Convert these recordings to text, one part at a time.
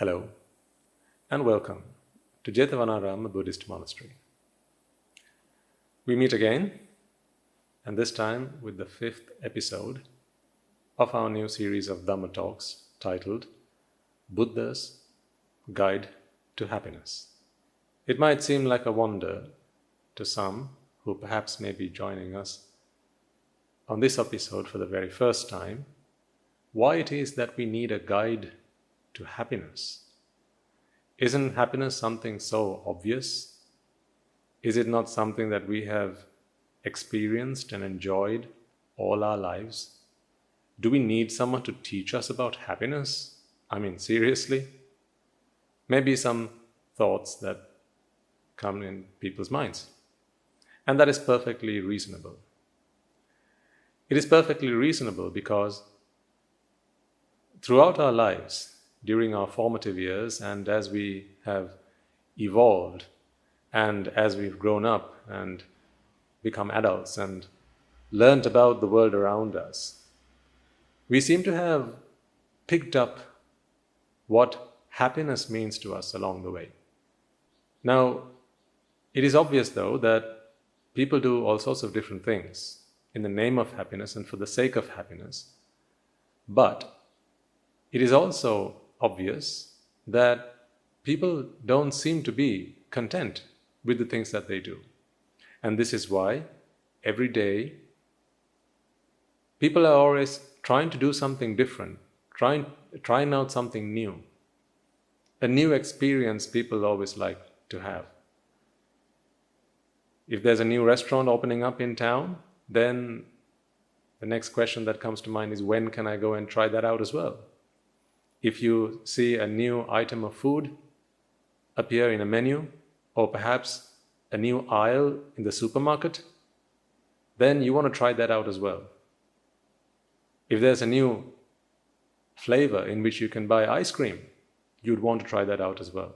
Hello and welcome to Jetavanaram, a Buddhist monastery. We meet again, and this time with the 5th episode of our new series of Dhamma talks titled Buddha's Guide to Happiness. It might seem like a wonder to some who perhaps may be joining us on this episode for the very first time, why it is that we need a guide to happiness. Isn't happiness something so obvious? Is it not something that we have experienced and enjoyed all our lives? Do we need someone to teach us about happiness? I mean, seriously? Maybe some thoughts that come in people's minds. And that is perfectly reasonable. It is perfectly reasonable because throughout our lives, during our formative years, and as we have evolved, and as we've grown up and become adults and learnt about the world around us, we seem to have picked up what happiness means to us along the way. Now, it is obvious though that people do all sorts of different things in the name of happiness and for the sake of happiness, but it is also obvious that people don't seem to be content with the things that they do. And this is why every day people are always trying to do something different, trying out something new. A new experience people always like to have. If there's a new restaurant opening up in town, then the next question that comes to mind is, when can I go and try that out as well? If you see a new item of food appear in a menu, or perhaps a new aisle in the supermarket, then you want to try that out as well. If there's a new flavor in which you can buy ice cream, you'd want to try that out as well.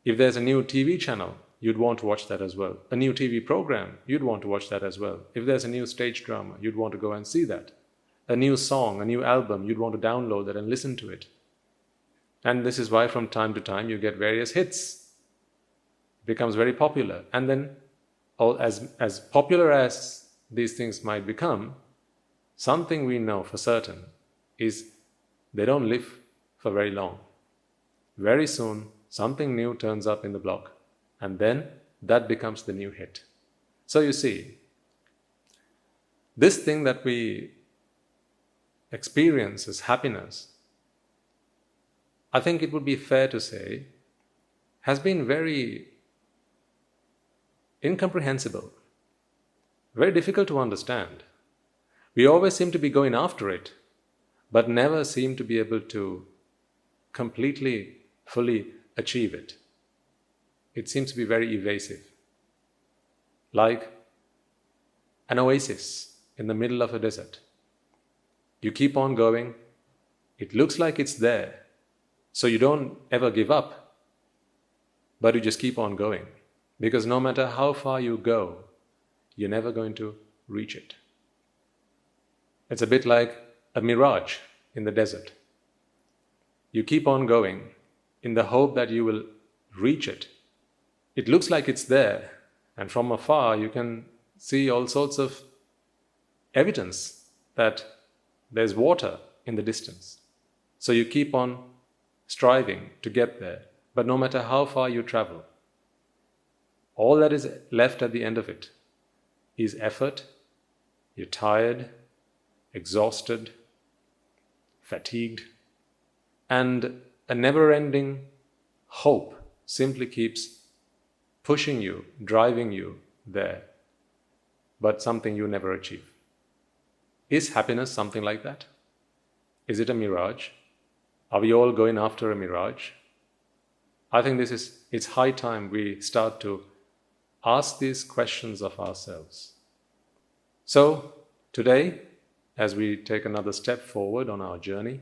If there's a new TV channel, you'd want to watch that as well. A new TV program, you'd want to watch that as well. If there's a new stage drama, you'd want to go and see that. A new song, a new album, you'd want to download that and listen to it. And this is why from time to time you get various hits. It becomes very popular. And then, as popular as these things might become, something we know for certain is they don't live for very long. Very soon, something new turns up in the block, and then that becomes the new hit. So you see, this thing that we experience as happiness, I think it would be fair to say, has been very incomprehensible, very difficult to understand. We always seem to be going after it, but never seem to be able to completely, fully achieve it. It seems to be very evasive, like an oasis in the middle of a desert. You keep on going, it looks like it's there, so you don't ever give up, but you just keep on going, because no matter how far you go, you're never going to reach it. It's a bit like a mirage in the desert. You keep on going in the hope that you will reach it. It looks like it's there, and from afar you can see all sorts of evidence that there's water in the distance. So you keep on striving to get there. But no matter how far you travel, all that is left at the end of it is effort. You're tired, exhausted, fatigued, and a never-ending hope simply keeps pushing you, driving you there, but something you never achieve. Is happiness something like that? Is it a mirage? Are we all going after a mirage? I think it's high time we start to ask these questions of ourselves. So, today, as we take another step forward on our journey,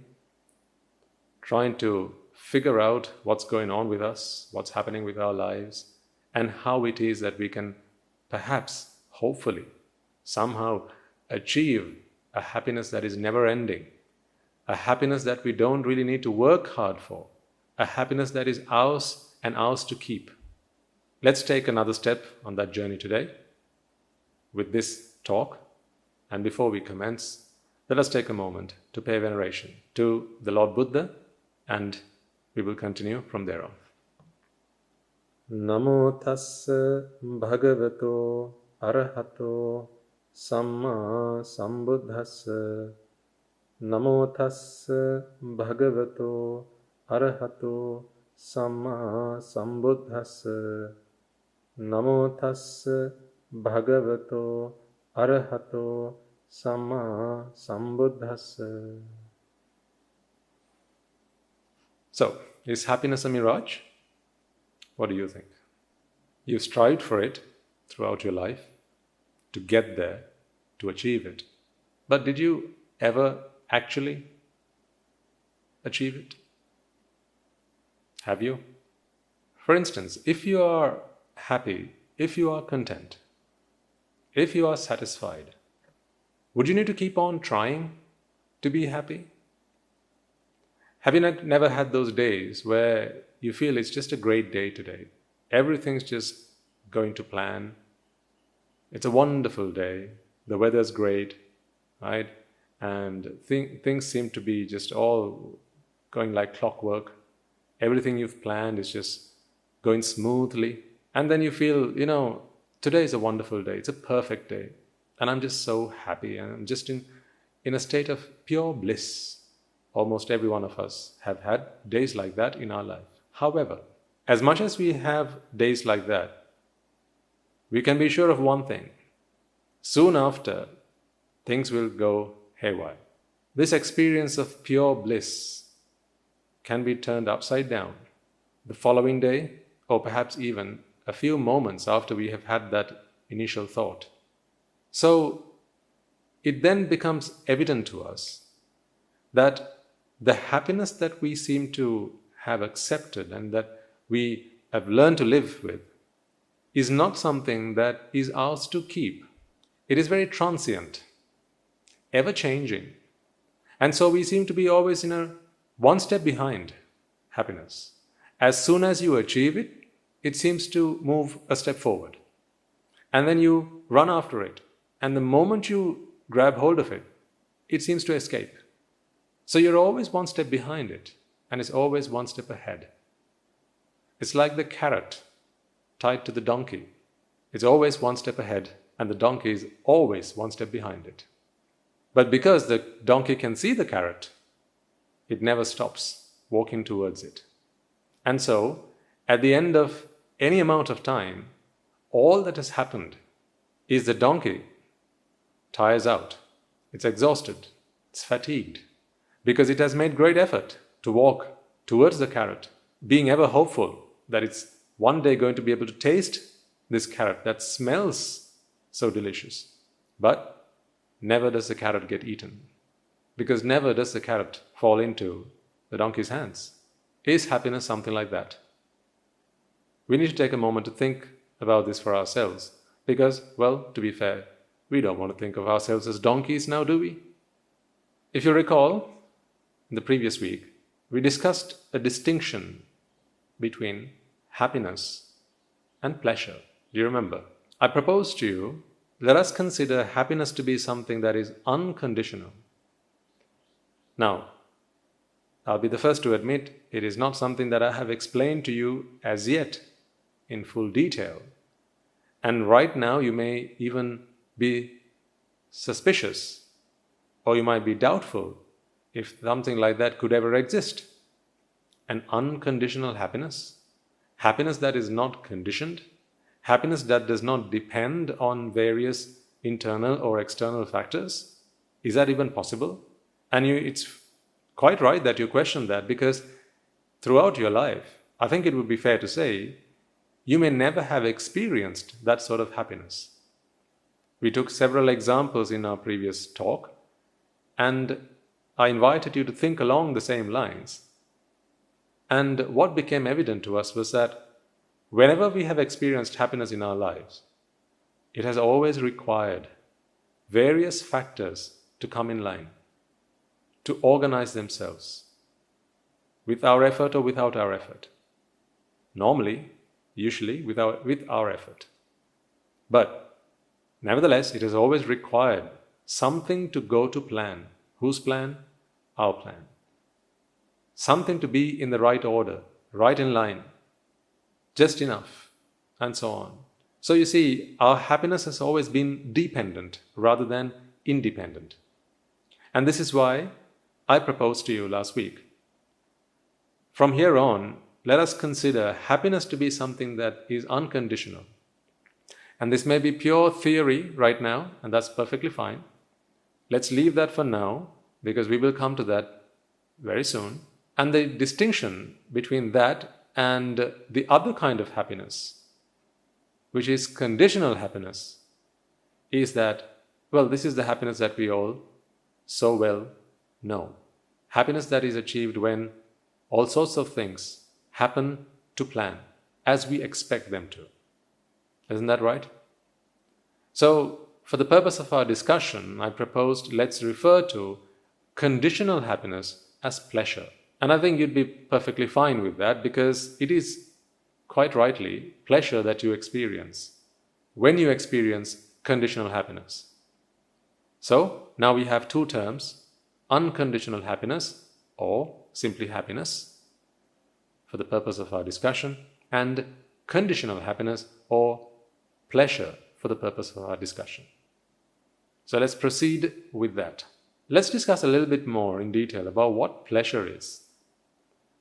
trying to figure out what's going on with us, what's happening with our lives, and how it is that we can perhaps, hopefully, somehow achieve a happiness that is never ending, a happiness that we don't really need to work hard for, a happiness that is ours and ours to keep. Let's take another step on that journey today with this talk. And before we commence, let us take a moment to pay veneration to the Lord Buddha, and we will continue from there on. Namo tassa bhagavato arahato samma sambuddhassa. Namo tassa bhagavato arahato samma sambuddhassa. Namo tassa bhagavato arahato samma sambuddhassa. So, is happiness a mirage? What do you think? You strived for it throughout your life, to get there, to achieve it. But did you ever actually achieve it? Have you? For instance, if you are happy, if you are content, if you are satisfied, would you need to keep on trying to be happy? Have you never had those days where you feel it's just a great day today? Everything's just going to plan. It's a wonderful day. The weather's great, right? And things seem to be just all going like clockwork. Everything you've planned is just going smoothly. And then you feel, today is a wonderful day. It's a perfect day. And I'm just so happy. And I'm just in a state of pure bliss. Almost every one of us have had days like that in our life. However, as much as we have days like that, we can be sure of one thing. Soon after, things will go haywire. This experience of pure bliss can be turned upside down the following day, or perhaps even a few moments after we have had that initial thought. So, it then becomes evident to us that the happiness that we seem to have accepted and that we have learned to live with is not something that is ours to keep. It is very transient, ever-changing. And so we seem to be always in a one step behind happiness. As soon as you achieve it, it seems to move a step forward. And then you run after it. And the moment you grab hold of it, it seems to escape. So you're always one step behind it, and it's always one step ahead. It's like the carrot tied to the donkey. It's always one step ahead, and the donkey is always one step behind it. But because the donkey can see the carrot, it never stops walking towards it. And so, at the end of any amount of time, all that has happened is the donkey tires out. It's exhausted. It's fatigued. Because it has made great effort to walk towards the carrot, being ever hopeful that it's one day going to be able to taste this carrot that smells so delicious. But never does the carrot get eaten, because never does the carrot fall into the donkey's hands. Is happiness something like that? We need to take a moment to think about this for ourselves, because, well, to be fair, we don't want to think of ourselves as donkeys now, do we? If you recall, in the previous week, we discussed a distinction between happiness and pleasure. Do you remember? I proposed to you, let us consider happiness to be something that is unconditional. Now, I'll be the first to admit it is not something that I have explained to you as yet in full detail. And right now you may even be suspicious, or you might be doubtful if something like that could ever exist. An unconditional happiness, happiness that is not conditioned, happiness that does not depend on various internal or external factors. Is that even possible? And it's quite right that you question that, because throughout your life, I think it would be fair to say, you may never have experienced that sort of happiness. We took several examples in our previous talk, and I invited you to think along the same lines. And what became evident to us was that whenever we have experienced happiness in our lives, it has always required various factors to come in line. to organize themselves, with our effort or without our effort. Normally, usually, with our effort. But nevertheless, it has always required something to go to plan. Whose plan? Our plan. Something to be in the right order, right in line, just enough, and so on. So you see, our happiness has always been dependent rather than independent. And this is why I proposed to you last week. From here on, let us consider happiness to be something that is unconditional. And this may be pure theory right now, and that's perfectly fine. Let's leave that for now, because we will come to that very soon. And the distinction between that and the other kind of happiness, which is conditional happiness, is that, well, this is the happiness that we all so well know. Happiness that is achieved when all sorts of things happen to plan, as we expect them to. Isn't that right? So, for the purpose of our discussion, I proposed let's refer to conditional happiness as pleasure. And I think you'd be perfectly fine with that, because it is, quite rightly, pleasure that you experience when you experience conditional happiness. So, now we have two terms, unconditional happiness or simply happiness for the purpose of our discussion, and conditional happiness or pleasure for the purpose of our discussion. So let's proceed with that. Let's discuss a little bit more in detail about what pleasure is.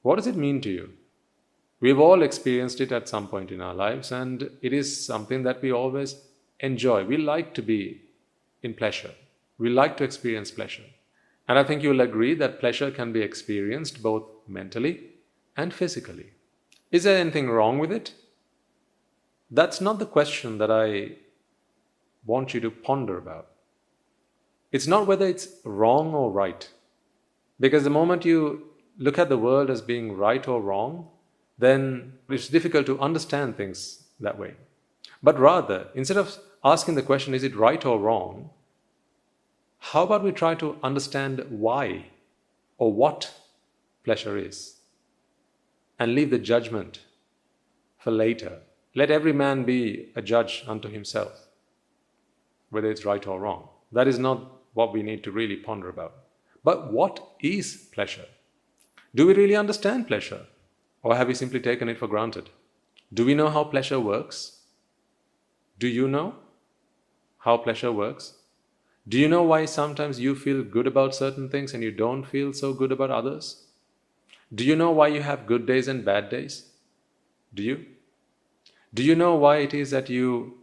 What does it mean to you? We've all experienced it at some point in our lives, and it is something that we always enjoy. We like to be in pleasure. We like to experience pleasure. And I think you will agree that pleasure can be experienced both mentally and physically. Is there anything wrong with it? That's not the question that I want you to ponder about. It's not whether it's wrong or right. Because the moment you look at the world as being right or wrong, then it's difficult to understand things that way. But rather, instead of asking the question, is it right or wrong, how about we try to understand why or what pleasure is, and leave the judgment for later. Let every man be a judge unto himself, whether it's right or wrong. That is not what we need to really ponder about. But what is pleasure? Do we really understand pleasure? Or have we simply taken it for granted? Do we know how pleasure works? Do you know how pleasure works? Do you know why sometimes you feel good about certain things and you don't feel so good about others? Do you know why you have good days and bad days? Do you? Do you know why it is that you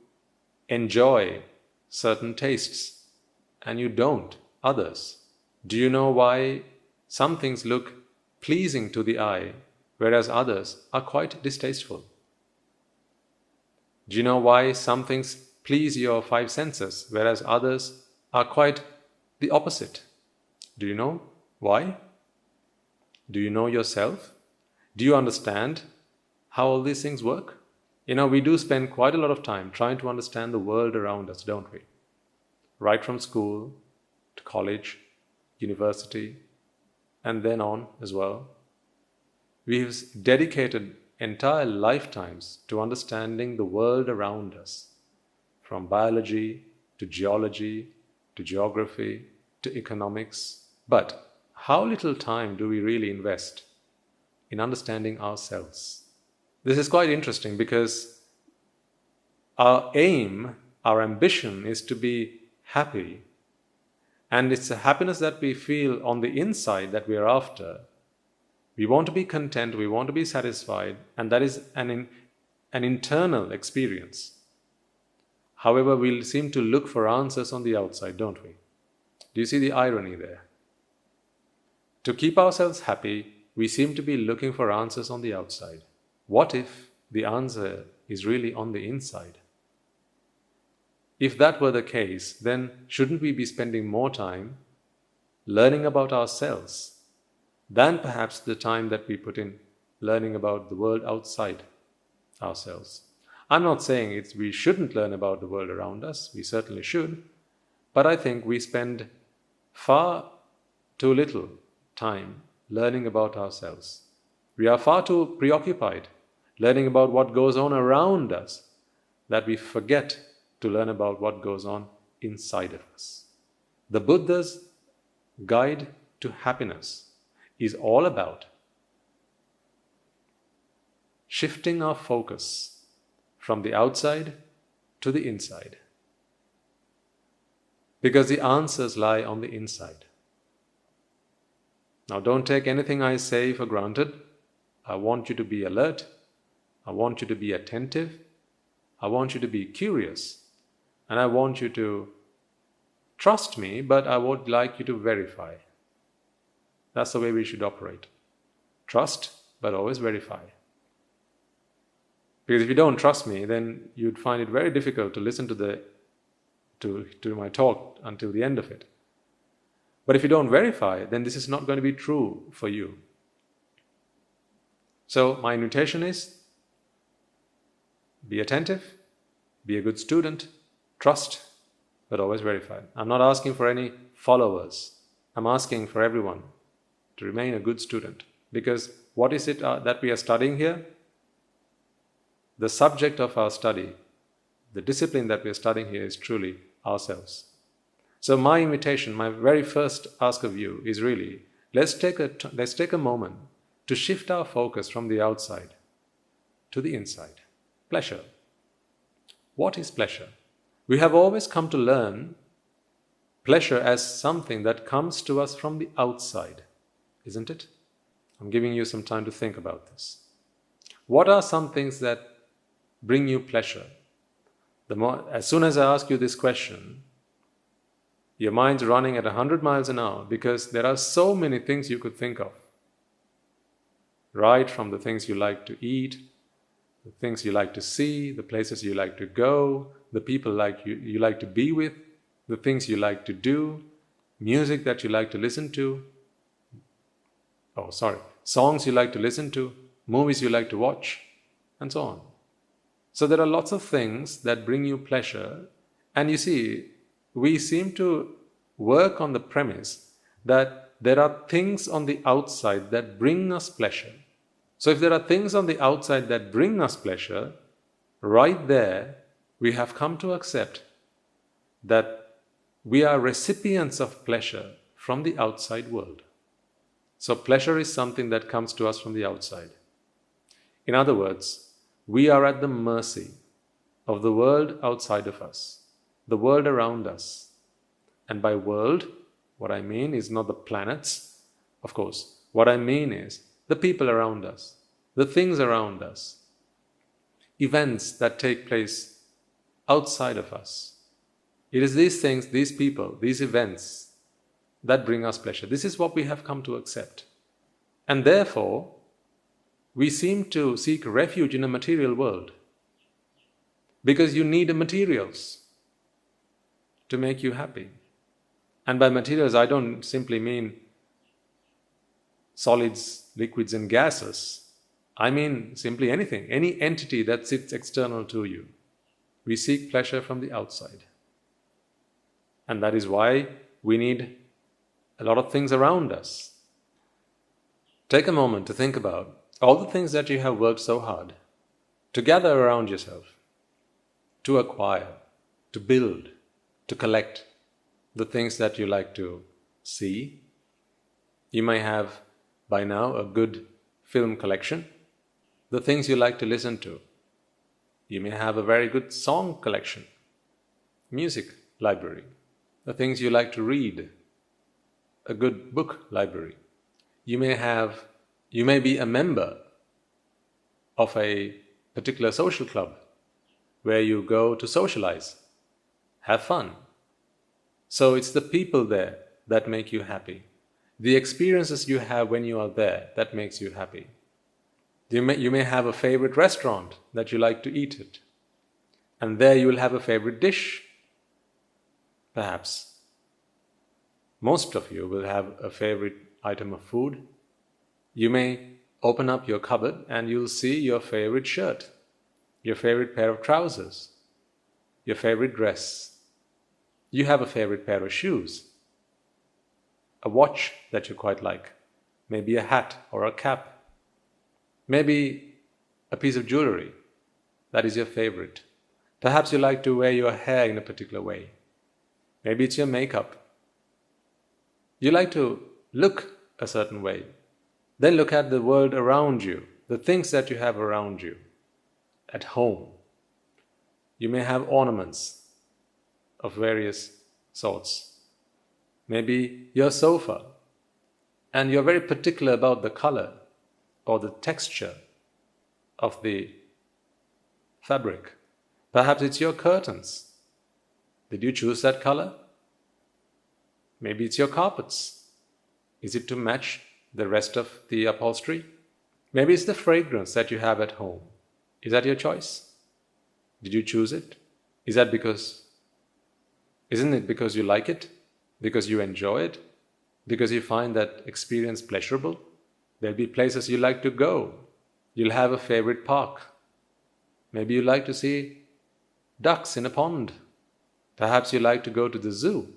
enjoy certain tastes and you don't others? Do you know why some things look pleasing to the eye, whereas others are quite distasteful? Do you know why some things please your five senses, whereas others are quite the opposite? Do you know why? Do you know yourself? Do you understand how all these things work? We do spend quite a lot of time trying to understand the world around us, don't we? Right from school to college, university, and then on as well. We've dedicated entire lifetimes to understanding the world around us, from biology to geology to geography to economics. But how little time do we really invest in understanding ourselves? This is quite interesting because our aim, our ambition is to be happy. And it's a happiness that we feel on the inside that we are after. We want to be content, we want to be satisfied, and that is an internal experience. However, we'll seem to look for answers on the outside, don't we? Do you see the irony there? To keep ourselves happy, we seem to be looking for answers on the outside. What if the answer is really on the inside? If that were the case, then shouldn't we be spending more time learning about ourselves than perhaps the time that we put in learning about the world outside ourselves? I'm not saying we shouldn't learn about the world around us, we certainly should, but I think we spend far too little time learning about ourselves. We are far too preoccupied learning about what goes on around us that we forget to learn about what goes on inside of us. The Buddha's guide to happiness is all about shifting our focus from the outside to the inside. Because the answers lie on the inside. Now, don't take anything I say for granted. I want you to be alert. I want you to be attentive. I want you to be curious. And I want you to trust me, but I would like you to verify. That's the way we should operate. Trust, but always verify. Because if you don't trust me, then you'd find it very difficult to listen to my talk until the end of it. But if you don't verify, then this is not going to be true for you. So my invitation is, be attentive, be a good student, trust, but always verify. I'm not asking for any followers. I'm asking for everyone to remain a good student. Because what is it that we are studying here? The subject of our study, the discipline that we are studying here is truly ourselves. So my invitation, my very first ask of you is really, let's take a moment to shift our focus from the outside to the inside. Pleasure. What is pleasure? We have always come to learn pleasure as something that comes to us from the outside, isn't it? I'm giving you some time to think about this. What are some things that bring you pleasure? As soon as I ask you this question, your mind's running at 100 miles an hour because there are so many things you could think of. Right from the things you like to eat, the things you like to see, the places you like to go, the people you like to be with, the things you like to do, music that you like to listen to, songs you like to listen to, movies you like to watch, and so on. So there are lots of things that bring you pleasure, and you see, we seem to work on the premise that there are things on the outside that bring us pleasure. So if there are things on the outside that bring us pleasure, right there we have come to accept that we are recipients of pleasure from the outside world. So pleasure is something that comes to us from the outside. In other words, we are at the mercy of the world outside of us, the world around us. And by world, what I mean is not the planets, of course. What I mean is the people around us, the things around us, events that take place outside of us. It is these things, these people, these events that bring us pleasure. This is what we have come to accept. And therefore, we seem to seek refuge in a material world because you need materials to make you happy. And by materials, I don't simply mean solids, liquids, and gases. I mean simply anything, any entity that sits external to you. We seek pleasure from the outside. And that is why we need a lot of things around us. Take a moment to think about all the things that you have worked so hard to gather around yourself, to acquire, to build, to collect the things that you like to see. You may have by now a good film collection, the things you like to listen to. You may have a very good song collection, music library, the things you like to read, a good book library. You may be a member of a particular social club where you go to socialize, have fun. So it's the people there that make you happy. The experiences you have when you are there that makes you happy. You may have a favorite restaurant that you like to eat at. And there you will have a favorite dish. Perhaps most of you will have a favorite item of food. You may open up your cupboard and you'll see your favorite shirt, your favorite pair of trousers, your favorite dress. You have a favorite pair of shoes. a watch that you quite like, maybe a hat or a cap, maybe a piece of jewelry that is your favorite. Perhaps you like to wear your hair in a particular way. Maybe it's your makeup. You like to look a certain way. Then look at the world around you, the things that you have around you. At home, you may have ornaments of various sorts. Maybe your sofa, and you're very particular about the color or the texture of the fabric. Perhaps it's your curtains. Did you choose that color? Maybe it's your carpets. Is it to match the rest of the upholstery? Maybe it's the fragrance that you have at home. Is that your choice? Did you choose it? Isn't it because you like it? Because you enjoy it? Because you find that experience pleasurable? There'll be places you like to go. You'll have a favorite park. Maybe you like to see ducks in a pond. Perhaps you like to go to the zoo.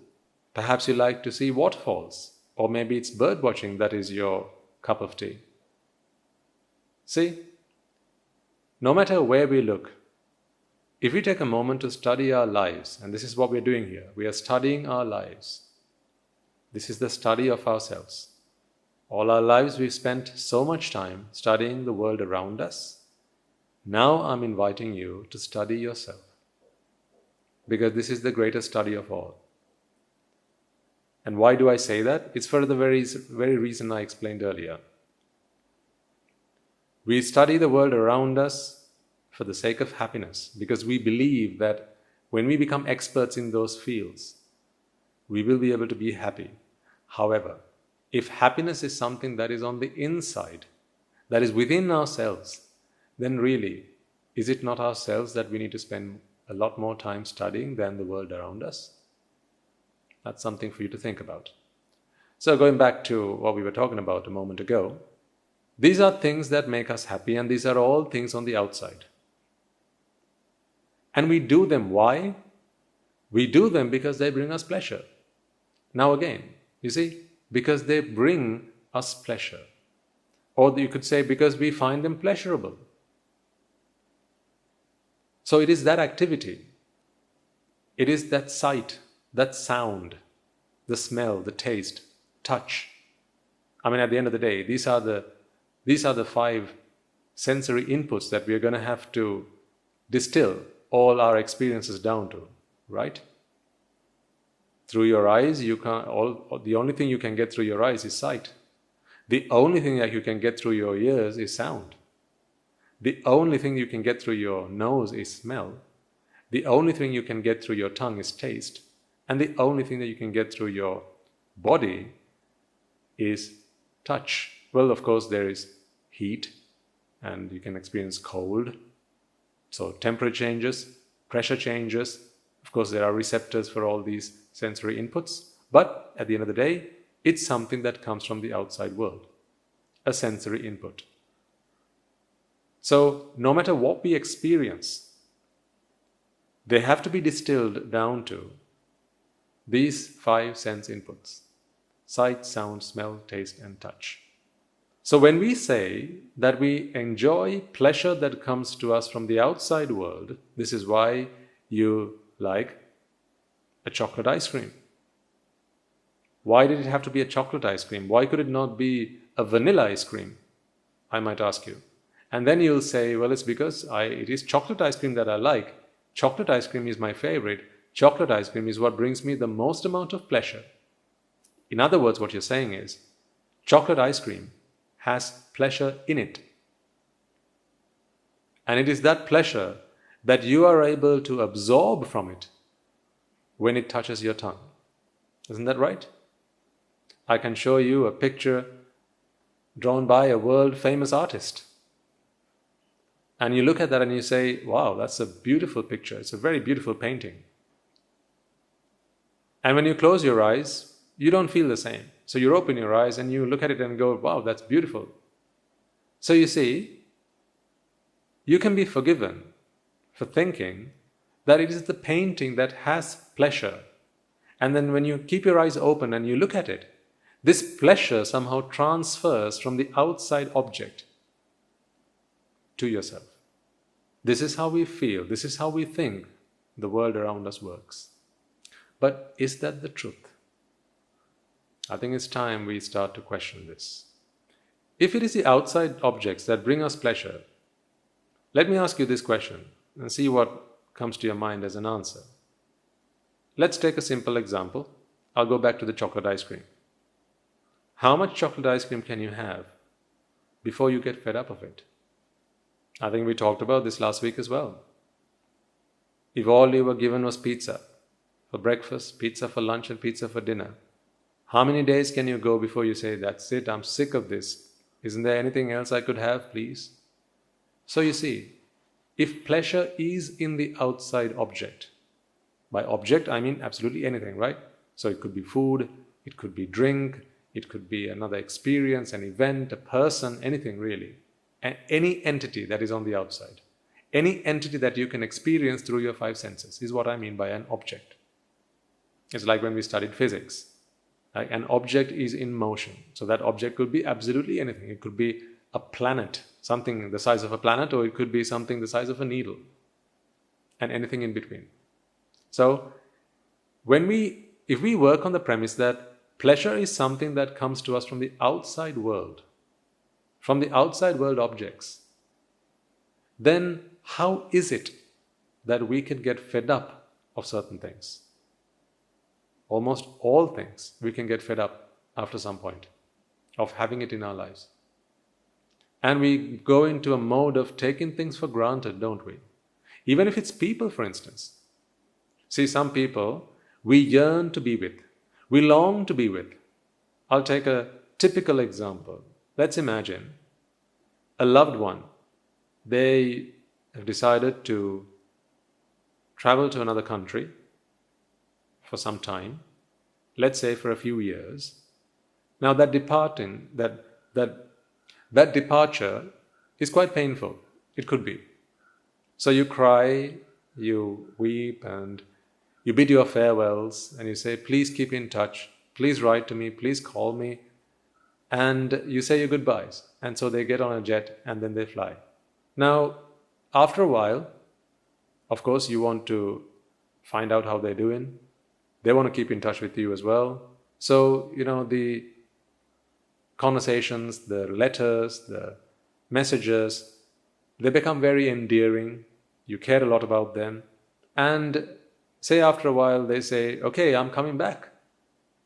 Perhaps you like to see waterfalls. Or maybe it's bird watching that is your cup of tea. See, no matter where we look, if we take a moment to study our lives, and this is what we're doing here, we are studying our lives. This is the study of ourselves. All our lives we've spent so much time studying the world around us. Now I'm inviting you to study yourself, because this is the greatest study of all. And why do I say that? It's for the very reason I explained earlier. We study the world around us for the sake of happiness, because we believe that when we become experts in those fields, we will be able to be happy. However, if happiness is something that is on the inside, that is within ourselves, then really, is it not ourselves that we need to spend a lot more time studying than the world around us? That's something for you to think about. So going back to what we were talking about a moment ago, these are things that make us happy, and these are all things on the outside. And we do them. Why? We do them because they bring us pleasure. Now again, you see, because they bring us pleasure. Or you could say because we find them pleasurable. So it is that activity. It is that sight, that sound, the smell, the taste, touch. I mean, at the end of the day, these are the 5 sensory inputs that we are going to have to distill all our experiences down to, right? Through your eyes, the only thing you can get through your eyes is sight. The only thing that you can get through your ears is sound. The only thing you can get through your nose is smell. The only thing you can get through your tongue is taste. And the only thing that you can get through your body is touch. Well, of course, there is heat, and you can experience cold. So temperature changes, pressure changes. Of course, there are receptors for all these sensory inputs. But at the end of the day, it's something that comes from the outside world, a sensory input. So no matter what we experience, they have to be distilled down to these 5 sense inputs: sight, sound, smell, taste, and touch. So when we say that we enjoy pleasure that comes to us from the outside world, this is why you like a chocolate ice cream. Why did it have to be a chocolate ice cream? Why could it not be a vanilla ice cream? I might ask you. And then you'll say, well, it's because it is chocolate ice cream that I like. Chocolate ice cream is my favorite. Chocolate ice cream is what brings me the most amount of pleasure. In other words, what you're saying is, chocolate ice cream has pleasure in it. And it is that pleasure that you are able to absorb from it when it touches your tongue. Isn't that right? I can show you a picture drawn by a world-famous artist. And you look at that and you say, wow, that's a beautiful picture. It's a very beautiful painting. And when you close your eyes, you don't feel the same. So you open your eyes and you look at it and go, wow, that's beautiful. So you see, you can be forgiven for thinking that it is the painting that has pleasure. And then when you keep your eyes open and you look at it, This pleasure somehow transfers from the outside object to yourself. This is how we feel, this is how we think the world around us works. But is that the truth? I think it's time we start to question this. If it is the outside objects that bring us pleasure, let me ask you this question and see what comes to your mind as an answer. Let's take a simple example. I'll go back to the chocolate ice cream. How much chocolate ice cream can you have before you get fed up of it? I think we talked about this last week as well. If all you were given was pizza for breakfast, pizza for lunch and pizza for dinner, how many days can you go before you say, that's it, I'm sick of this. Isn't there anything else I could have, please? So you see, if pleasure is in the outside object, by object I mean absolutely anything, right? So it could be food, it could be drink, it could be another experience, an event, a person, anything really. Any entity that is on the outside. Any entity that you can experience through your five senses is what I mean by an object. It's like when we studied physics. Right? An object is in motion. So that object could be absolutely anything. It could be a planet, something the size of a planet, or it could be something the size of a needle, and anything in between. So if we work on the premise that pleasure is something that comes to us from the outside world objects, then how is it that we can get fed up of certain things? Almost all things we can get fed up after some point of having it in our lives. And we go into a mode of taking things for granted, don't we? Even if it's people, for instance. See, some people we yearn to be with, we long to be with. I'll take a typical example. Let's imagine a loved one. They have decided to travel to another country for some time, let's say for a few years. Now that departure is quite painful. It could be. So you cry, you weep, and you bid your farewells, and you say, please keep in touch, please write to me, please call me, and you say your goodbyes. And so they get on a jet and then they fly. Now, after a while, of course, you want to find out how they're doing. They want to keep in touch with you as well. So, the conversations, the letters, the messages, they become very endearing. You care a lot about them. And say after a while they say, okay, I'm coming back.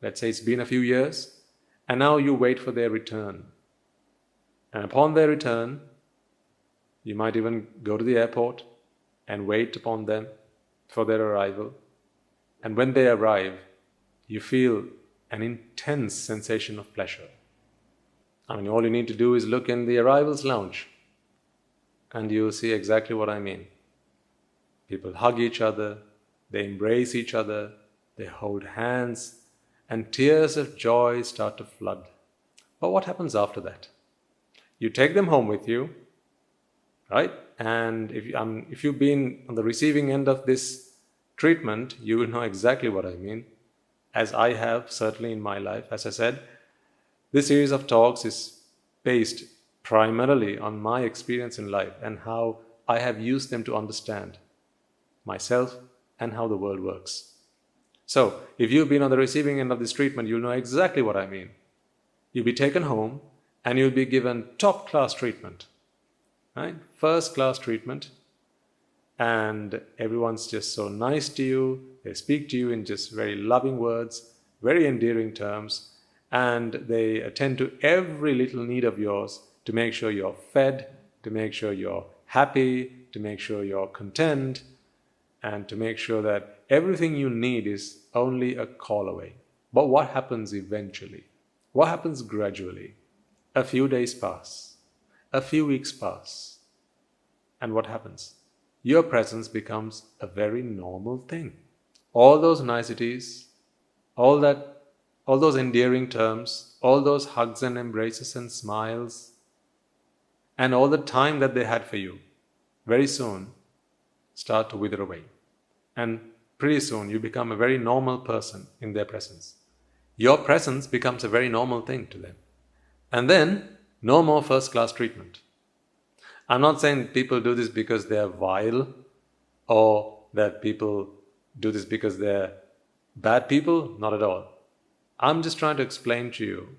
Let's say it's been a few years, and now you wait for their return. And upon their return, you might even go to the airport and wait upon them for their arrival. And when they arrive, you feel an intense sensation of pleasure. I mean, all you need to do is look in the arrivals lounge, and you'll see exactly what I mean. People hug each other, they embrace each other, they hold hands, and tears of joy start to flood. But what happens after that? You take them home with you, right? And if you've been on the receiving end of this treatment, you will know exactly what I mean, as I have certainly in my life. As I said, this series of talks is based primarily on my experience in life and how I have used them to understand myself and how the world works. So, if you've been on the receiving end of this treatment, you'll know exactly what I mean. You'll be taken home and you'll be given top-class treatment, right? First-class treatment. And everyone's just so nice to you. They speak to you in just very loving words, very endearing terms, and they attend to every little need of yours to make sure you're fed, to make sure you're happy, to make sure you're content, and to make sure that everything you need is only a call away. But what happens eventually? What happens gradually? A few days pass, a few weeks pass, and what happens? Your presence becomes a very normal thing. All those niceties, all those endearing terms, all those hugs and embraces and smiles, and all the time that they had for you, very soon start to wither away. And pretty soon you become a very normal person in their presence. Your presence becomes a very normal thing to them. And then, no more first-class treatment. I'm not saying people do this because they're vile or that people do this because they're bad people. Not at all. I'm just trying to explain to you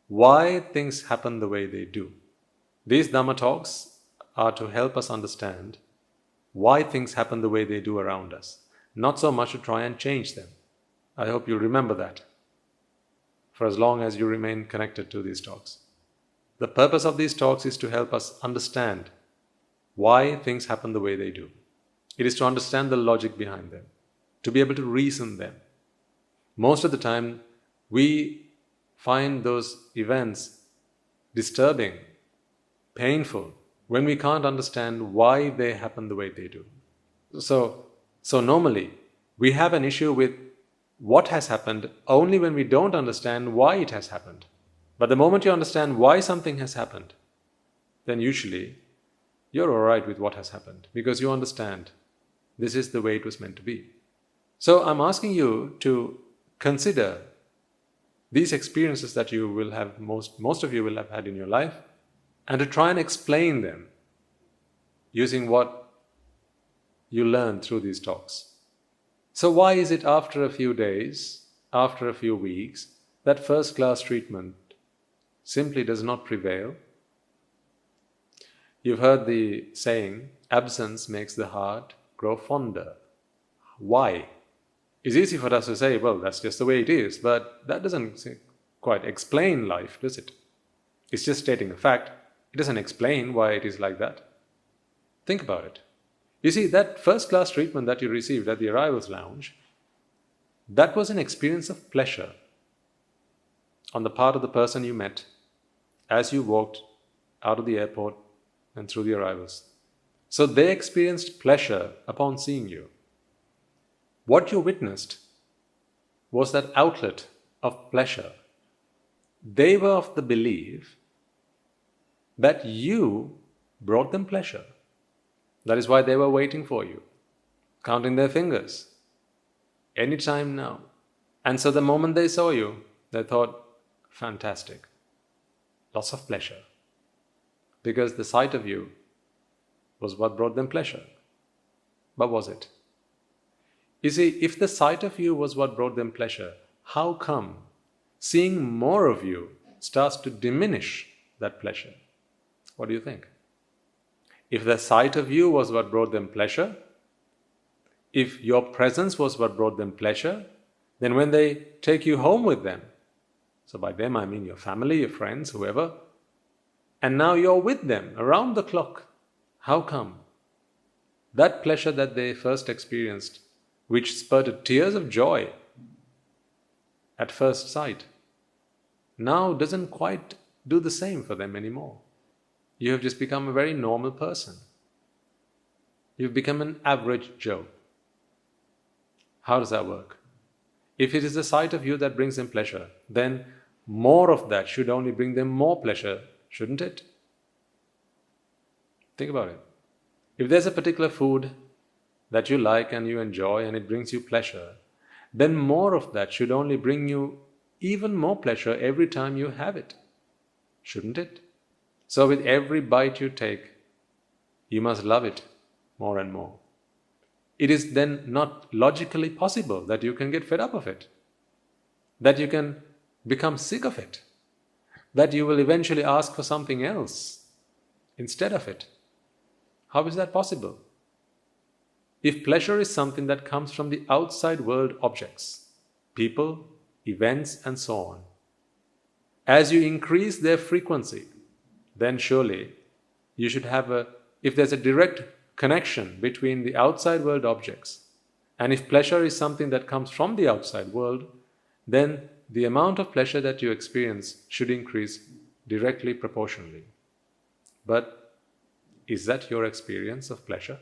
why things happen the way they do. These Dhamma talks are to help us understand why things happen the way they do around us, not so much to try and change them. I hope you'll remember that for as long as you remain connected to these talks. The purpose of these talks is to help us understand why things happen the way they do. It is to understand the logic behind them, to be able to reason them. Most of the time, we find those events disturbing, painful, when we can't understand why they happen the way they do. So normally, we have an issue with what has happened only when we don't understand why it has happened. But the moment you understand why something has happened, then usually you're all right with what has happened because you understand this is the way it was meant to be. So I'm asking you to consider these experiences that you will have, most of you will have had in your life, and to try and explain them using what you learn through these talks. So why is it after a few days, after a few weeks, that first-class treatment simply does not prevail? You've heard the saying, absence makes the heart grow fonder. Why? It's easy for us to say, well, that's just the way it is, but that doesn't quite explain life, does it? It's just stating a fact. It doesn't explain why it is like that. Think about it. You see, that first-class treatment that you received at the arrivals lounge, that was an experience of pleasure on the part of the person you met as you walked out of the airport and through the arrivals. So they experienced pleasure upon seeing you. What you witnessed was that outlet of pleasure. They were of the belief that you brought them pleasure. That is why they were waiting for you, counting their fingers, any time now. And so the moment they saw you, they thought, fantastic, lots of pleasure. Because the sight of you was what brought them pleasure. But was it? You see, if the sight of you was what brought them pleasure, how come seeing more of you starts to diminish that pleasure? What do you think? If the sight of you was what brought them pleasure, if your presence was what brought them pleasure, then when they take you home with them, so by them I mean your family, your friends, whoever, and now you're with them around the clock, how come that pleasure that they first experienced, which spurted tears of joy at first sight, now doesn't quite do the same for them anymore? You have just become a very normal person. You've become an average Joe. How does that work? If it is the sight of you that brings them pleasure, then more of that should only bring them more pleasure, shouldn't it? Think about it. If there's a particular food that you like and you enjoy and it brings you pleasure, then more of that should only bring you even more pleasure every time you have it, shouldn't it? So with every bite you take, you must love it more and more. It is then not logically possible that you can get fed up of it, that you can become sick of it, that you will eventually ask for something else instead of it. How is that possible? If pleasure is something that comes from the outside world objects, people, events, and so on, as you increase their frequency, then surely you should have if there's a direct connection between the outside world objects, and if pleasure is something that comes from the outside world, then the amount of pleasure that you experience should increase directly proportionally. But is that your experience of pleasure?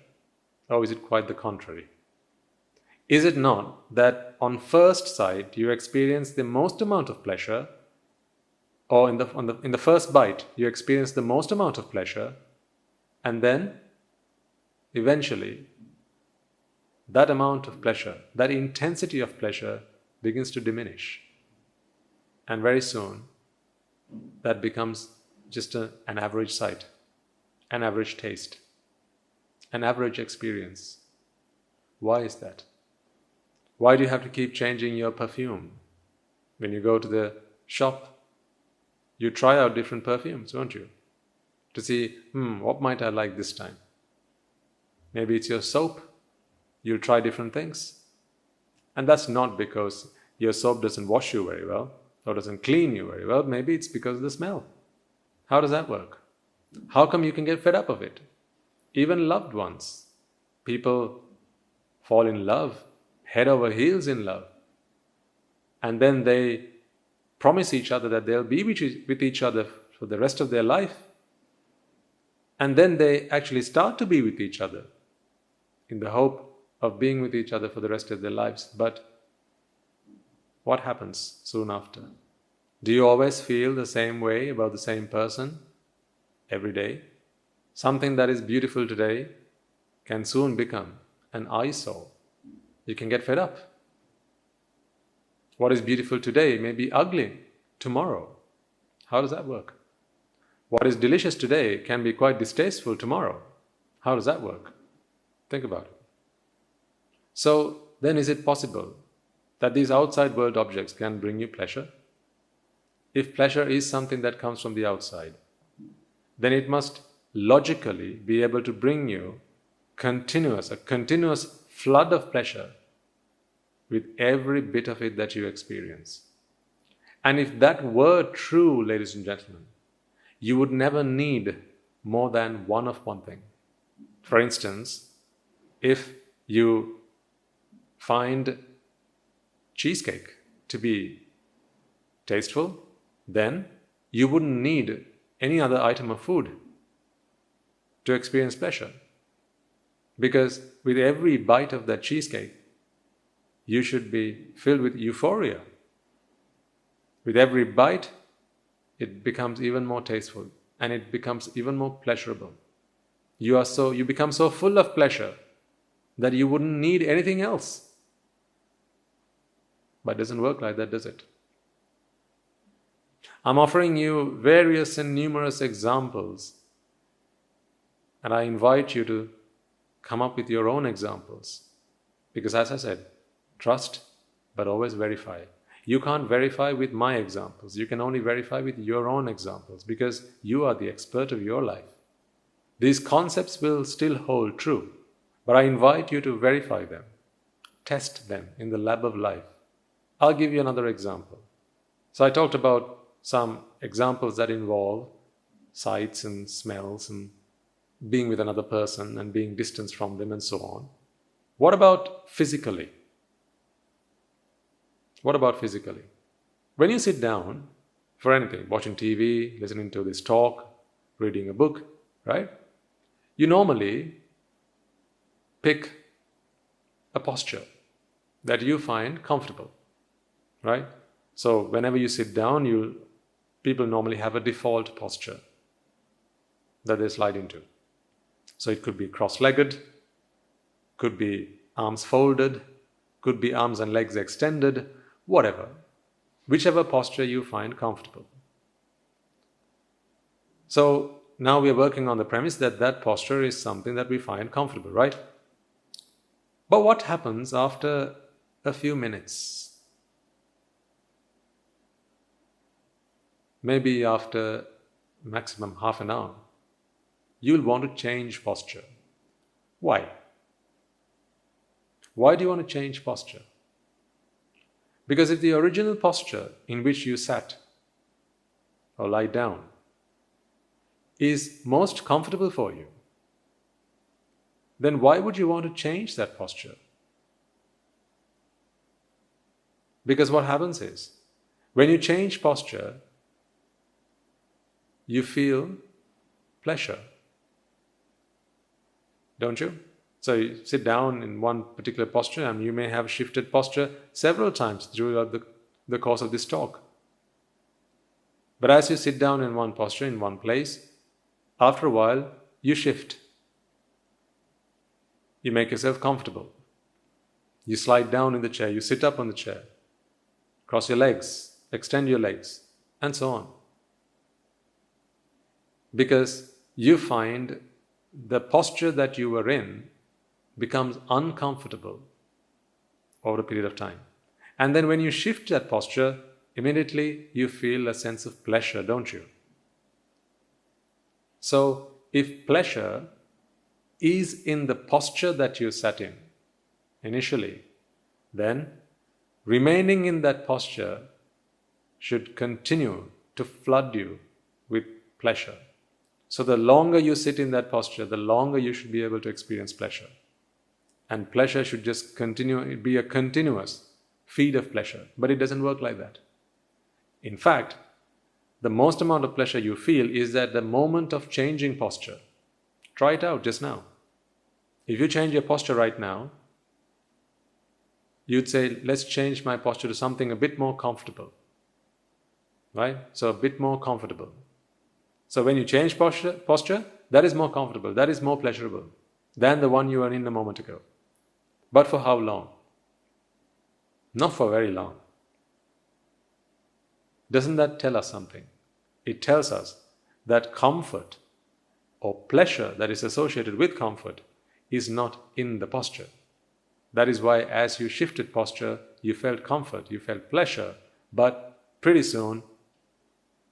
Or is it quite the contrary? Is it not that on first sight you experience the most amount of pleasure, or in the first bite you experience the most amount of pleasure, and then eventually that amount of pleasure, that intensity of pleasure begins to diminish? And very soon, that becomes just an average sight, an average taste, an average experience. Why is that? Why do you have to keep changing your perfume? When you go to the shop, you try out different perfumes, won't you? To see, what might I like this time? Maybe it's your soap. You'll try different things. And that's not because your soap doesn't wash you very well or doesn't clean you very well. Maybe it's because of the smell. How does that work? How come you can get fed up of it? Even loved ones. People fall in love, head over heels in love. And then they promise each other that they'll be with each other for the rest of their life. And then they actually start to be with each other in the hope of being with each other for the rest of their lives. But what happens soon after? Do you always feel the same way about the same person every day? Something that is beautiful today can soon become an eyesore. You can get fed up. What is beautiful today may be ugly tomorrow. How does that work? What is delicious today can be quite distasteful tomorrow. How does that work? Think about it. So then, is it possible that these outside world objects can bring you pleasure? If pleasure is something that comes from the outside, then it must logically be able to bring you a continuous flood of pleasure with every bit of it that you experience. And if that were true, ladies and gentlemen, you would never need more than one of one thing. For instance, if you find cheesecake to be tasteful, then you wouldn't need any other item of food to experience pleasure. Because with every bite of that cheesecake, you should be filled with euphoria. With every bite, it becomes even more tasteful and it becomes even more pleasurable. You become so full of pleasure that you wouldn't need anything else. But it doesn't work like that, does it? I'm offering you various and numerous examples, and I invite you to come up with your own examples. Because as I said, trust, but always verify. You can't verify with my examples. You can only verify with your own examples, because you are the expert of your life. These concepts will still hold true, but I invite you to verify them. Test them in the lab of life. I'll give you another example. So I talked about some examples that involve sights and smells and being with another person and being distanced from them and so on. What about physically? What about physically? When you sit down for anything, watching TV, listening to this talk, reading a book, right? You normally pick a posture that you find comfortable, right? So whenever you sit down, people normally have a default posture that they slide into. So it could be cross-legged, could be arms folded, could be arms and legs extended, whatever. Whichever posture you find comfortable. So now we are working on the premise that that posture is something that we find comfortable, right? But what happens after a few minutes? Maybe after maximum half an hour, you'll want to change posture. Why? Why do you want to change posture? Because if the original posture in which you sat or lie down is most comfortable for you, then why would you want to change that posture? Because what happens is, when you change posture, you feel pleasure, don't you? So you sit down in one particular posture and you may have shifted posture several times throughout the course of this talk. But as you sit down in one posture, in one place, after a while, you shift. You make yourself comfortable. You slide down in the chair, you sit up on the chair, cross your legs, extend your legs, and so on. Because you find the posture that you were in becomes uncomfortable over a period of time. And then when you shift that posture, immediately you feel a sense of pleasure, don't you? So, if pleasure is in the posture that you sat in initially, then remaining in that posture should continue to flood you with pleasure. So the longer you sit in that posture, the longer you should be able to experience pleasure. And pleasure should just continue, be a continuous feed of pleasure. But it doesn't work like that. In fact, the most amount of pleasure you feel is at the moment of changing posture. Try it out just now. If you change your posture right now, you'd say, let's change my posture to something a bit more comfortable. Right? So a bit more comfortable. So when you change posture, that is more comfortable, that is more pleasurable than the one you were in a moment ago. But for how long? Not for very long. Doesn't that tell us something? It tells us that comfort or pleasure that is associated with comfort is not in the posture. That is why as you shifted posture, you felt comfort, you felt pleasure, but pretty soon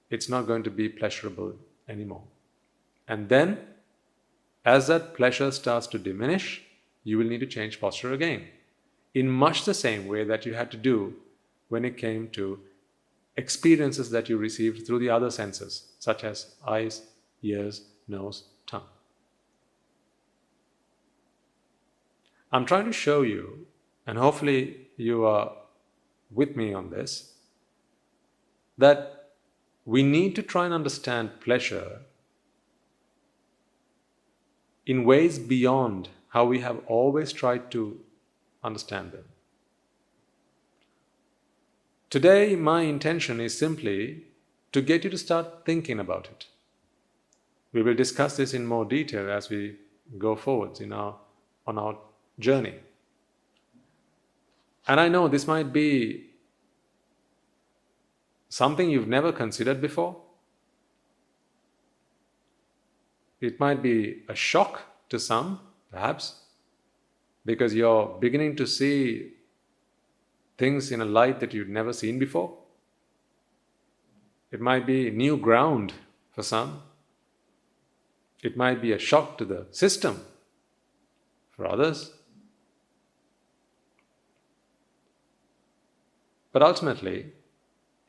it's not going to be pleasurable anymore. And then, as that pleasure starts to diminish, you will need to change posture again, in much the same way that you had to do when it came to experiences that you received through the other senses, such as eyes, ears, nose, tongue. I'm trying to show you, and hopefully you are with me on this, that we need to try and understand pleasure in ways beyond how we have always tried to understand them. Today, my intention is simply to get you to start thinking about it. We will discuss this in more detail as we go forwards on our journey. And I know this might be something you've never considered before. It might be a shock to some, perhaps, because you're beginning to see things in a light that you've never seen before. It might be new ground for some. It might be a shock to the system for others. But ultimately,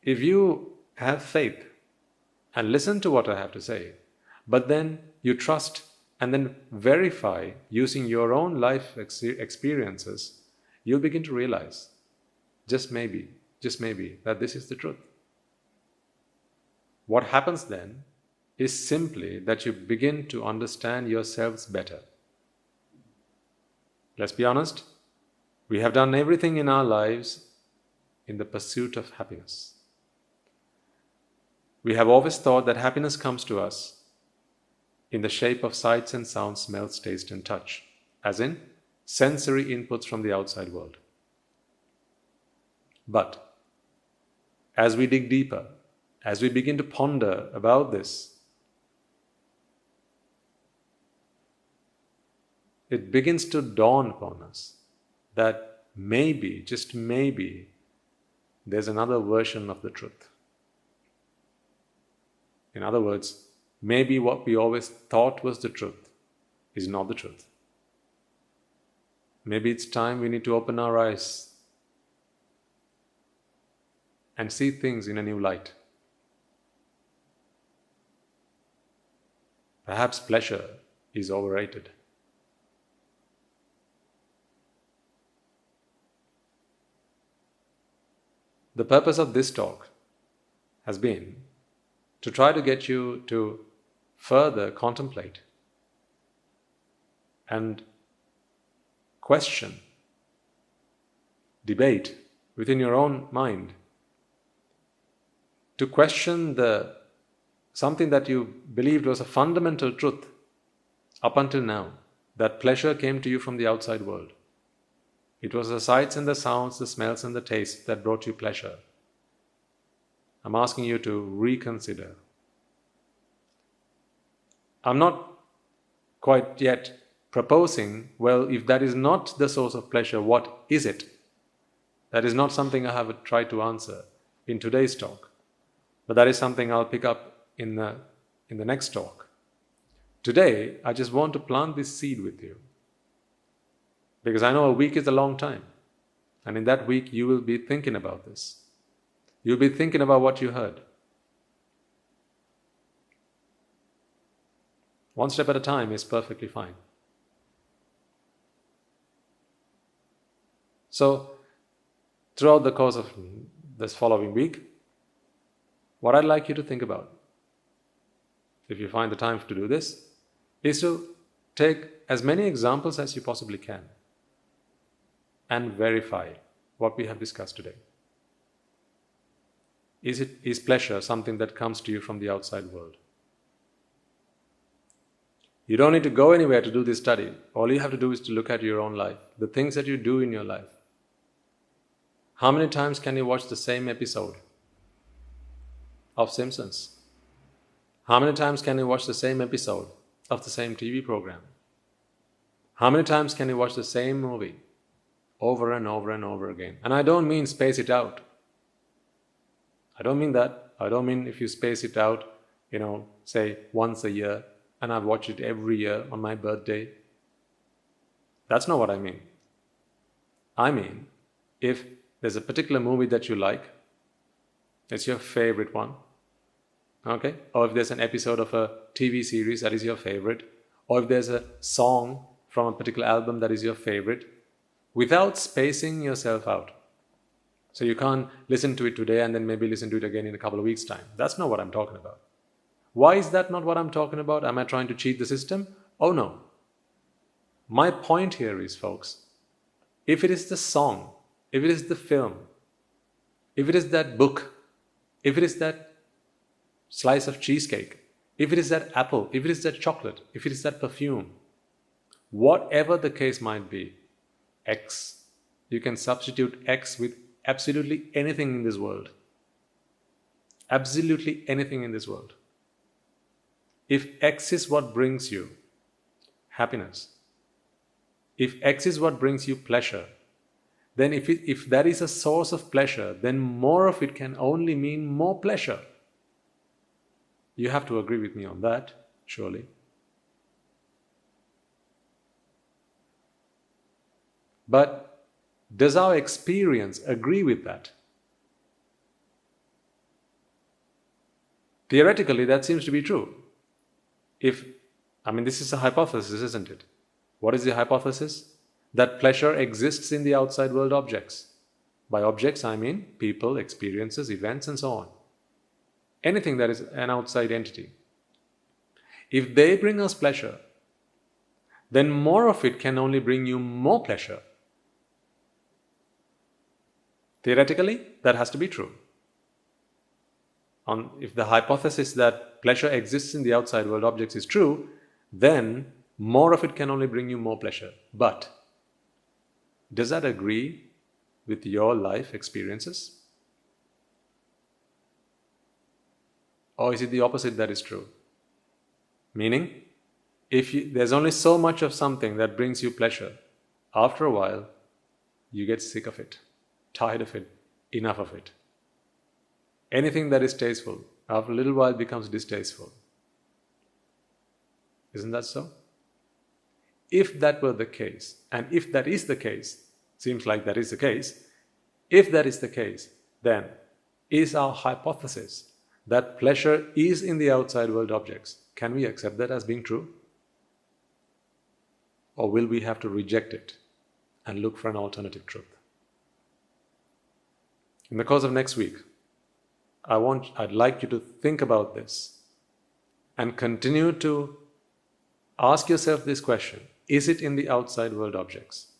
if you have faith and listen to what I have to say, but then you trust and then verify using your own life experiences, you'll begin to realize, just maybe, that this is the truth. What happens then is simply that you begin to understand yourselves better. Let's be honest, we have done everything in our lives in the pursuit of happiness. We have always thought that happiness comes to us in the shape of sights and sounds, smells, taste and touch, as in sensory inputs from the outside world. But as we dig deeper, as we begin to ponder about this, it begins to dawn upon us that maybe, just maybe, there's another version of the truth. In other words, maybe what we always thought was the truth is not the truth. Maybe it's time we need to open our eyes and see things in a new light. Perhaps pleasure is overrated. The purpose of this talk has been to try to get you to further contemplate and question, debate within your own mind, to question something that you believed was a fundamental truth up until now, that pleasure came to you from the outside world. It was the sights and the sounds, the smells and the tastes that brought you pleasure. I'm asking you to reconsider. I'm not quite yet proposing, well, if that is not the source of pleasure, what is it? That is not something I have tried to answer in today's talk. But that is something I'll pick up in the next talk. Today, I just want to plant this seed with you. Because I know a week is a long time. And in that week, you will be thinking about this. You'll be thinking about what you heard. One step at a time is perfectly fine. So, throughout the course of this following week, what I'd like you to think about, if you find the time to do this, is to take as many examples as you possibly can and verify what we have discussed today. Is pleasure something that comes to you from the outside world? You don't need to go anywhere to do this study. All you have to do is to look at your own life, the things that you do in your life. How many times can you watch the same episode of Simpsons? How many times can you watch the same episode of the same TV program? How many times can you watch the same movie over and over and over again? And I don't mean space it out. I don't mean that. I don't mean if you space it out, say once a year, and I watch it every year on my birthday. That's not what I mean. I mean, if there's a particular movie that you like, it's your favorite one, okay? Or if there's an episode of a TV series that is your favorite, or if there's a song from a particular album that is your favorite, without spacing yourself out. So you can't listen to it today and then maybe listen to it again in a couple of weeks' time. That's not what I'm talking about. Why is that not what I'm talking about? Am I trying to cheat the system? Oh no. My point here is, folks, if it is the song, if it is the film, if it is that book, if it is that slice of cheesecake, if it is that apple, if it is that chocolate, if it is that perfume, whatever the case might be, X, you can substitute X with absolutely anything in this world. Absolutely anything in this world. If X is what brings you happiness, if X is what brings you pleasure, then if that is a source of pleasure, then more of it can only mean more pleasure. You have to agree with me on that, surely. But does our experience agree with that? Theoretically, that seems to be true. This is a hypothesis, isn't it? What is the hypothesis? That pleasure exists in the outside world objects. By objects, I mean people, experiences, events, and so on. Anything that is an outside entity. If they bring us pleasure, then more of it can only bring you more pleasure. Theoretically, that has to be true. If the hypothesis that pleasure exists in the outside world objects is true, then more of it can only bring you more pleasure. But does that agree with your life experiences? Or is it the opposite that is true? Meaning, there's only so much of something that brings you pleasure, after a while, you get sick of it, tired of it, enough of it. Anything that is tasteful, after a little while becomes distasteful. Isn't that so? If that were the case, and if that is the case, seems like that is the case, if that is the case, then is our hypothesis that pleasure is in the outside world objects, can we accept that as being true? Or will we have to reject it and look for an alternative truth? In the course of next week, I'd like you to think about this and continue to ask yourself this question: is it in the outside world objects?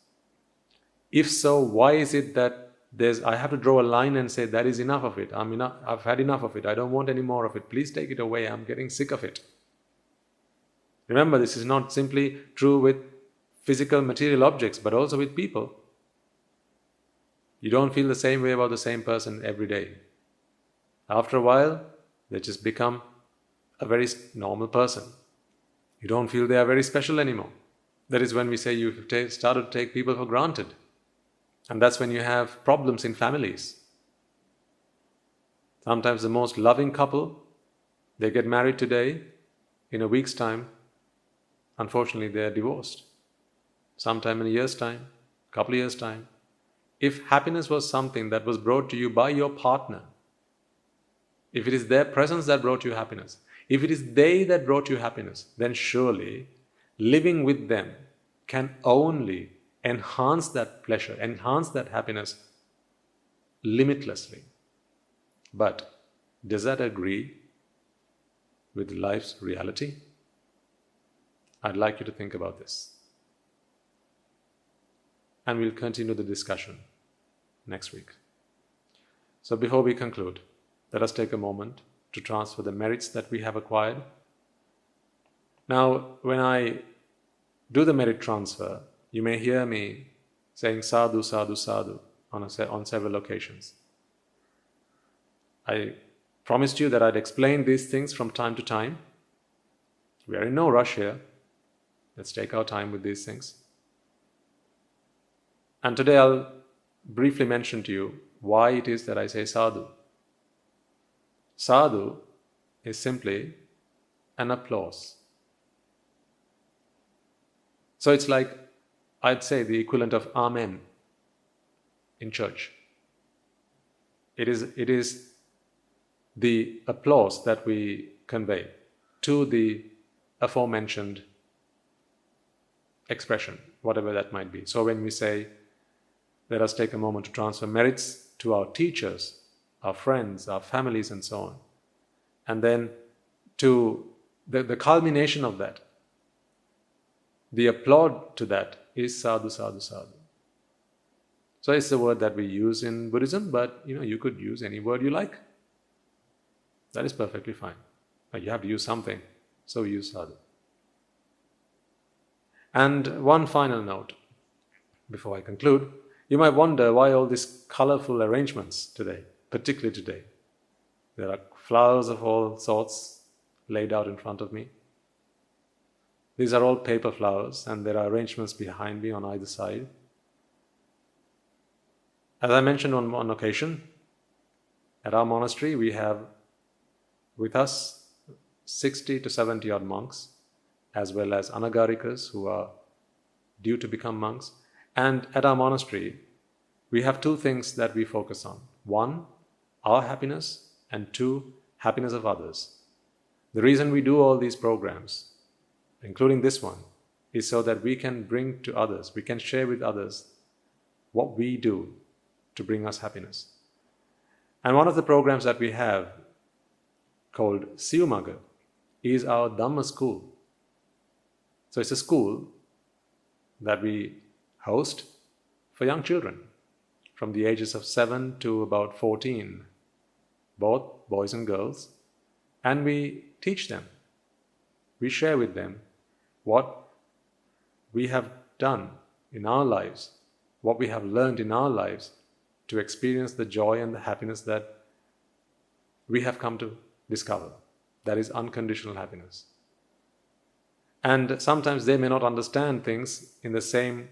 If so, why is it that I have to draw a line and say that is enough of it? I've had enough of it. I don't want any more of it. Please take it away. I'm getting sick of it. Remember, this is not simply true with physical material objects, but also with people. You don't feel the same way about the same person every day. After a while, they just become a very normal person. You don't feel they are very special anymore. That is when we say you've started to take people for granted. And that's when you have problems in families. Sometimes the most loving couple, they get married today, in a week's time, unfortunately they are divorced. Sometime in a year's time, a couple of years' time. If happiness was something that was brought to you by your partner, if it is their presence that brought you happiness, if it is they that brought you happiness, then surely living with them can only enhance that pleasure, enhance that happiness limitlessly. But does that agree with life's reality? I'd like you to think about this. And we'll continue the discussion next week. So before we conclude, let us take a moment to transfer the merits that we have acquired. Now, when I do the merit transfer, you may hear me saying sadhu, sadhu, sadhu on several occasions. I promised you that I'd explain these things from time to time. We are in no rush here. Let's take our time with these things. And today I'll briefly mention to you why it is that I say sadhu. Sadhu is simply an applause. So it's like, I'd say, the equivalent of Amen in church. It is the applause that we convey to the aforementioned expression, whatever that might be. So when we say, let us take a moment to transfer merits to our teachers, our friends, our families, and so on. And then to the culmination of that, the applaud to that is sadhu, sadhu, sadhu. So it's the word that we use in Buddhism, but you could use any word you like. That is perfectly fine. But you have to use something, so we use sadhu. And one final note before I conclude. You might wonder why all these colorful arrangements today, particularly today. There are flowers of all sorts laid out in front of me. These are all paper flowers, and there are arrangements behind me on either side. As I mentioned on one occasion, at our monastery we have with us 60 to 70 odd monks, as well as anagarikas who are due to become monks. And at our monastery, we have two things that we focus on. One, our happiness, and two, happiness of others. The reason we do all these programs, including this one, is so that we can bring to others, we can share with others what we do to bring us happiness. And one of the programs that we have, called Siyumaga, is our Dhamma school. So it's a school that we host for young children from the ages of 7 to about 14, both boys and girls, and we teach them. We share with them what we have done in our lives, what we have learned in our lives to experience the joy and the happiness that we have come to discover. That is unconditional happiness. And sometimes they may not understand things in the same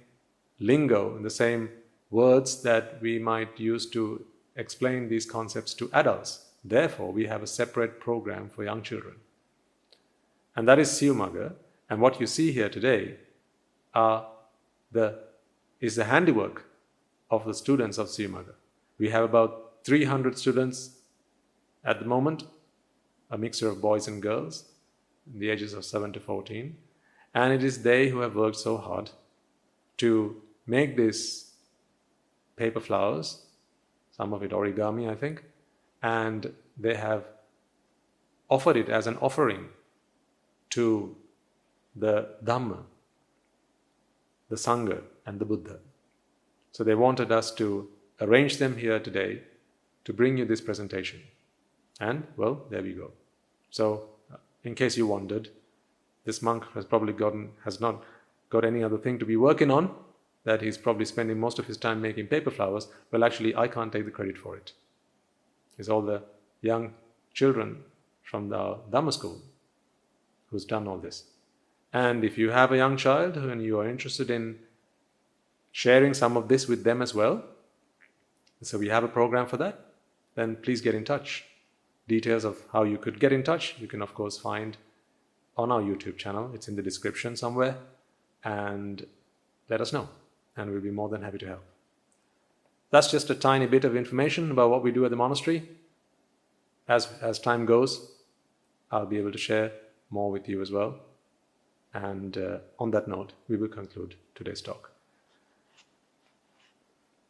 lingo, in the same words that we might use to explain these concepts to adults. Therefore, we have a separate program for young children. And that is Siyumaga. And what you see here today is the handiwork of the students of Siyumaga. We have about 300 students at the moment, a mixture of boys and girls, in the ages of 7 to 14. And it is they who have worked so hard to make these paper flowers, some of it origami, I think, and they have offered it as an offering to the Dhamma, the Sangha, and the Buddha. So they wanted us to arrange them here today to bring you this presentation. And, well, there we go. So, in case you wondered, this monk has not got any other thing to be working on, that he's probably spending most of his time making paper flowers. Well, actually, I can't take the credit for it. It's all the young children from the Dhamma school who's done all this. And if you have a young child and you are interested in sharing some of this with them as well, so we have a program for that, then please get in touch. Details of how you could get in touch, you can of course find on our YouTube channel. It's in the description somewhere. And let us know, and we'll be more than happy to help. That's just a tiny bit of information about what we do at the monastery. As time goes, I'll be able to share more with you as well. And on that note, we will conclude today's talk.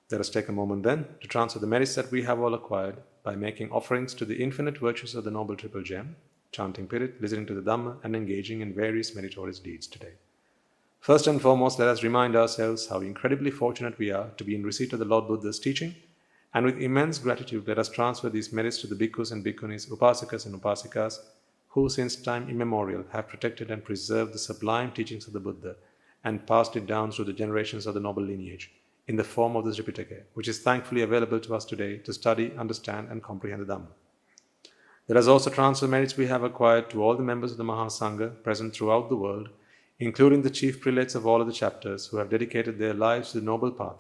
Let us take a moment then to transfer the merits that we have all acquired by making offerings to the infinite virtues of the Noble Triple Gem, chanting Pirit, listening to the Dhamma, and engaging in various meritorious deeds today. First and foremost, let us remind ourselves how incredibly fortunate we are to be in receipt of the Lord Buddha's teaching, and with immense gratitude, let us transfer these merits to the Bhikkhus and Bhikkhunis, Upasakas and Upasikas, who since time immemorial have protected and preserved the sublime teachings of the Buddha and passed it down through the generations of the noble lineage in the form of the Tripitaka, which is thankfully available to us today to study, understand and comprehend the Dhamma. Let us also transfer merits we have acquired to all the members of the Mahasangha present throughout the world, including the chief prelates of all of the chapters who have dedicated their lives to the noble path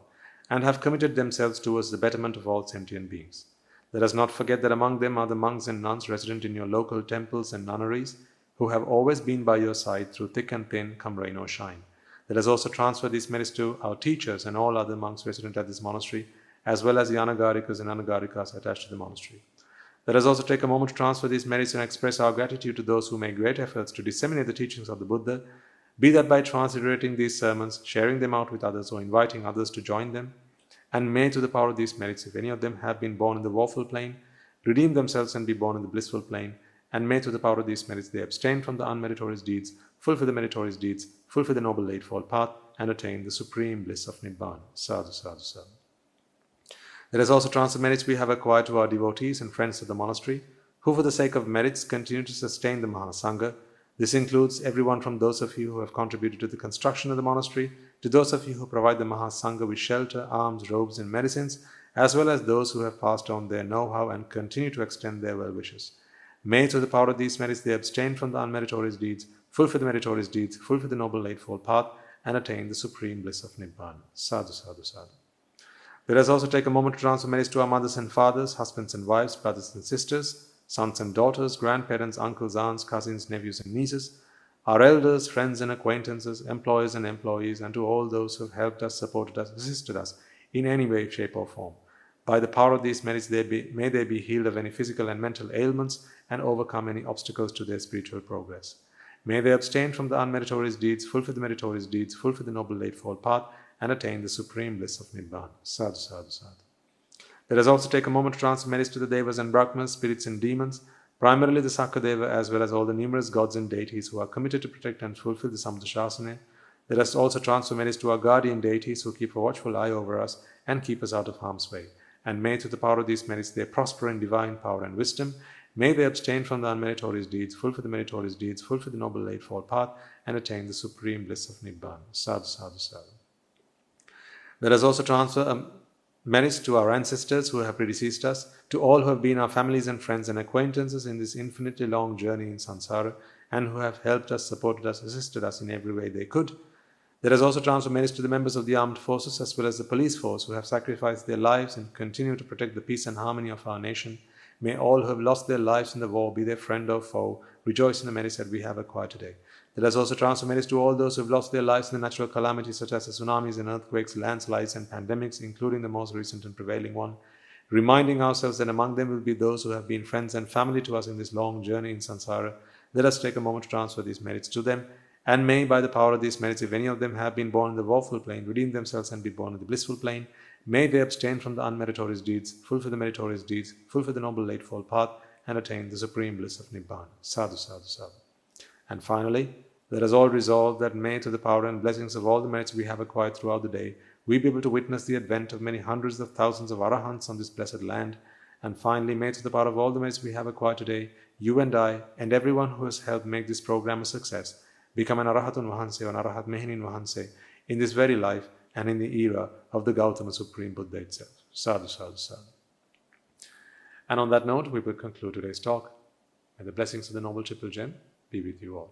and have committed themselves towards the betterment of all sentient beings. Let us not forget that among them are the monks and nuns resident in your local temples and nunneries who have always been by your side through thick and thin, come rain or shine. Let us also transfer these merits to our teachers and all other monks resident at this monastery, as well as the Anagarikas and Anagarikas attached to the monastery. Let us also take a moment to transfer these merits and express our gratitude to those who make great efforts to disseminate the teachings of the Buddha, be that by transliterating these sermons, sharing them out with others, or inviting others to join them. And may, to the power of these merits, if any of them have been born in the woeful plane, redeem themselves and be born in the blissful plane. And may, to the power of these merits, they abstain from the unmeritorious deeds, fulfill the meritorious deeds, fulfill the noble eightfold path, and attain the supreme bliss of Nibbana. Sadhu, sadhu, sadhu. Let us also transfer merits we have acquired to our devotees and friends of the monastery, who for the sake of merits continue to sustain the Mahasangha. This includes everyone from those of you who have contributed to the construction of the monastery, to those of you who provide the Mahasangha with shelter, alms, robes and medicines, as well as those who have passed on their know-how and continue to extend their well-wishes. May, through the power of these merits, they abstain from the unmeritorious deeds, fulfill the meritorious deeds, fulfill the noble eightfold path, and attain the supreme bliss of Nibbana. Sadhu, sadhu, sadhu. Let us also take a moment to transfer merits to our mothers and fathers, husbands and wives, brothers and sisters, sons and daughters, grandparents, uncles, aunts, cousins, nephews and nieces, our elders, friends and acquaintances, employers and employees, and to all those who have helped us, supported us, assisted us in any way, shape or form. By the power of these merits, may they be healed of any physical and mental ailments and overcome any obstacles to their spiritual progress. May they abstain from the unmeritorious deeds, fulfill the meritorious deeds, fulfill the noble eightfold path, and attain the supreme bliss of Nibbana. Sadhu, sadhu, sadhu. Let us also take a moment to transfer merits to the Devas and Brahmas, spirits and demons, primarily the Sakadeva, as well as all the numerous gods and deities who are committed to protect and fulfill the Samudashasana. Let us also transfer merits to our guardian deities who keep a watchful eye over us and keep us out of harm's way. And may, through the power of these merits, they prosper in divine power and wisdom. May they abstain from the unmeritorious deeds, fulfill the meritorious deeds, fulfill the noble eightfold path, and attain the supreme bliss of Nibbana. Sadhu, sadhu, sadhu. Let us also transfer merits to our ancestors who have predeceased us, to all who have been our families and friends and acquaintances in this infinitely long journey in samsara, and who have helped us, supported us, assisted us in every way they could. Let us also transfer merits to the members of the armed forces as well as the police force who have sacrificed their lives and continue to protect the peace and harmony of our nation. May all who have lost their lives in the war, be their friend or foe, rejoice in the merits that we have acquired today. Let us also transfer merits to all those who have lost their lives in the natural calamities such as the tsunamis and earthquakes, landslides and pandemics, including the most recent and prevailing one, reminding ourselves that among them will be those who have been friends and family to us in this long journey in samsara. Let us take a moment to transfer these merits to them, and may, by the power of these merits, if any of them have been born in the woeful plane, redeem themselves and be born in the blissful plane. May they abstain from the unmeritorious deeds, fulfill the meritorious deeds, fulfill the noble eightfold path, and attain the supreme bliss of Nibbana. Sadhu, sadhu, sadhu. And finally, let us all resolve that may, to the power and blessings of all the merits we have acquired throughout the day, we be able to witness the advent of many hundreds of thousands of arahants on this blessed land. And finally, may, to the power of all the merits we have acquired today, you and I, and everyone who has helped make this program a success, become an Arahatun Vahanse or an Arahat Mehinin Vahanse in this very life and in the era of the Gautama Supreme Buddha itself. Sadhu, sadhu, sadhu. And on that note, we will conclude today's talk. May the blessings of the Noble Triple Gem be with you all.